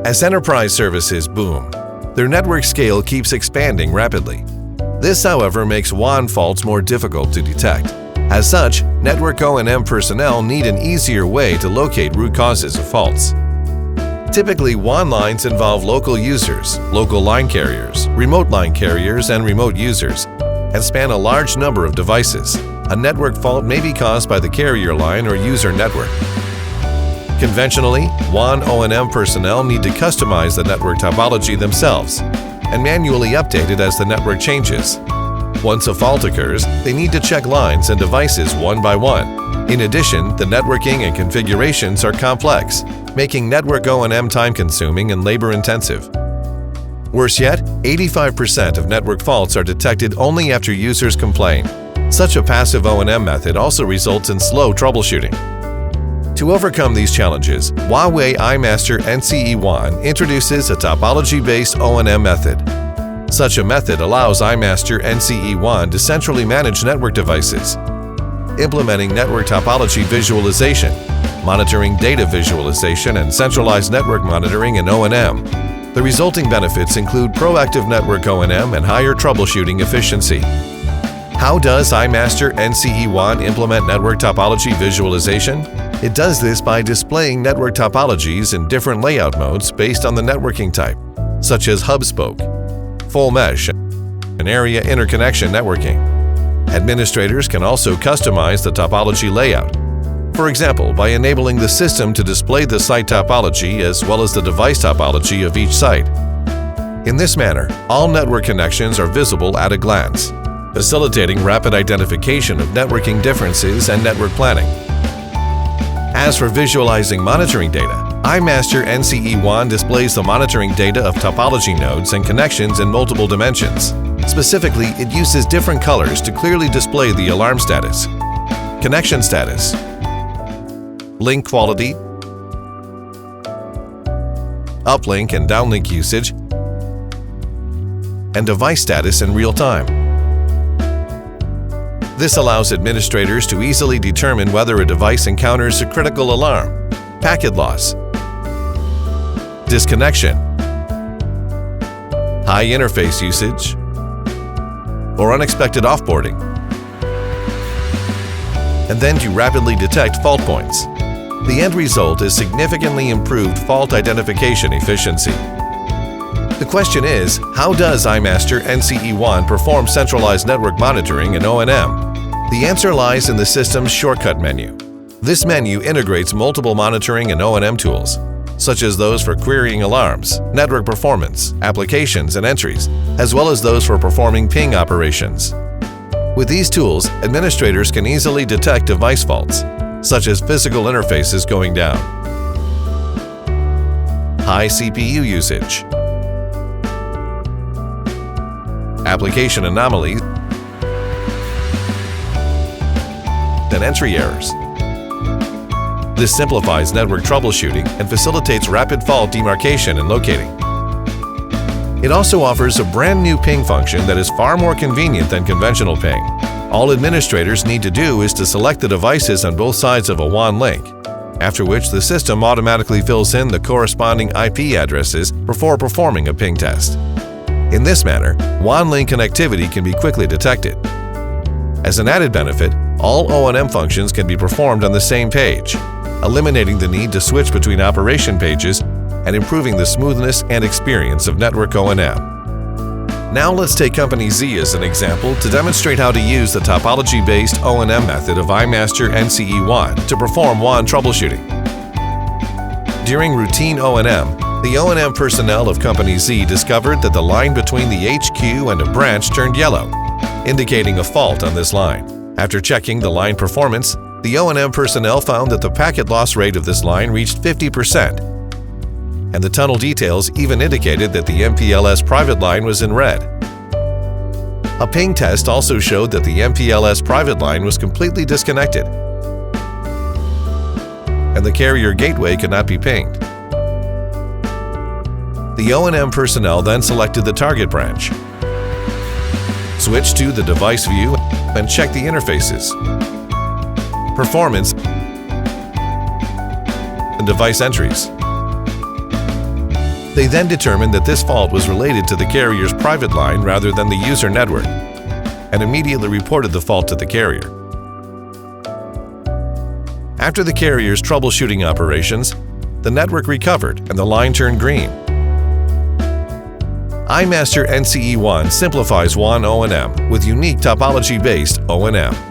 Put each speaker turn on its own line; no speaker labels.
As enterprise services boom, their network scale keeps expanding rapidly. This, however, makes WAN faults more difficult to detect. As such, network O&M personnel need an easier way to locate root causes of faults. Typically, WAN lines involve local users, local line carriers, remote line carriers, and remote users, and span a large number of devices. A network fault may be caused by the carrier line or user network. Conventionally, WAN O&M personnel need to customize the network topology themselves and manually update it as the network changes. Once a fault occurs, they need to check lines and devices one by one. In addition, the networking and configurations are complex, making network O&M time-consuming and labor-intensive. Worse yet, 85% of network faults are detected only after users complain. Such a passive O&M method also results in slow troubleshooting. To overcome these challenges, Huawei iMaster NCE-WAN introduces a topology-based O&M method. Such a method allows iMaster NCE-WAN to centrally manage network devices, implementing network topology visualization, monitoring data visualization, and centralized network monitoring and O&M. The resulting benefits include proactive network O&M and higher troubleshooting efficiency. How does iMaster NCE-WAN implement network topology visualization? It does this by displaying network topologies in different layout modes based on the networking type, such as hub-spoke, full mesh, and area interconnection networking. Administrators can also customize the topology layout, for example, by enabling the system to display the site topology as well as the device topology of each site. In this manner, all network connections are visible at a glance, facilitating rapid identification of networking differences and network planning. As for visualizing monitoring data, iMaster NCE-WAN displays the monitoring data of topology nodes and connections in multiple dimensions. Specifically, it uses different colors to clearly display the alarm status, connection status, link quality, uplink and downlink usage, and device status in real time. This allows administrators to easily determine whether a device encounters a critical alarm, packet loss, disconnection, high interface usage, or unexpected offboarding, and then to rapidly detect fault points. The end result is significantly improved fault identification efficiency. The question is, how does iMaster NCE-WAN perform centralized network monitoring and O&M? The answer lies in the system's shortcut menu. This menu integrates multiple monitoring and O&M tools, such as those for querying alarms, network performance, applications, and entries, as well as those for performing ping operations. With these tools, administrators can easily detect device faults, such as physical interfaces going down, high CPU usage, application anomalies, and entry errors. This simplifies network troubleshooting and facilitates rapid fault demarcation and locating. It also offers a brand new ping function that is far more convenient than conventional ping. All administrators need to do is to select the devices on both sides of a WAN link, after which the system automatically fills in the corresponding IP addresses before performing a ping test. In this manner, WAN link connectivity can be quickly detected. As an added benefit, all O&M functions can be performed on the same page, eliminating the need to switch between operation pages and improving the smoothness and experience of network O&M. Now let's take Company Z as an example to demonstrate how to use the topology-based O&M method of iMaster NCE-WAN to perform WAN troubleshooting. During routine O&M, the O&M personnel of Company Z discovered that the line between the HQ and a branch turned yellow, indicating a fault on this line. After checking the line performance, the O&M personnel found that the packet loss rate of this line reached 50%, and the tunnel details even indicated that the MPLS private line was in red. A ping test also showed that the MPLS private line was completely disconnected, and the carrier gateway could not be pinged. The O&M personnel then selected the target branch, switched to the device view, and checked the interfaces, performance, and device entries. They then determined that this fault was related to the carrier's private line rather than the user network, and immediately reported the fault to the carrier. After the carrier's troubleshooting operations, the network recovered and the line turned green. iMaster NCE-1 simplifies WAN O&M with unique topology-based O&M.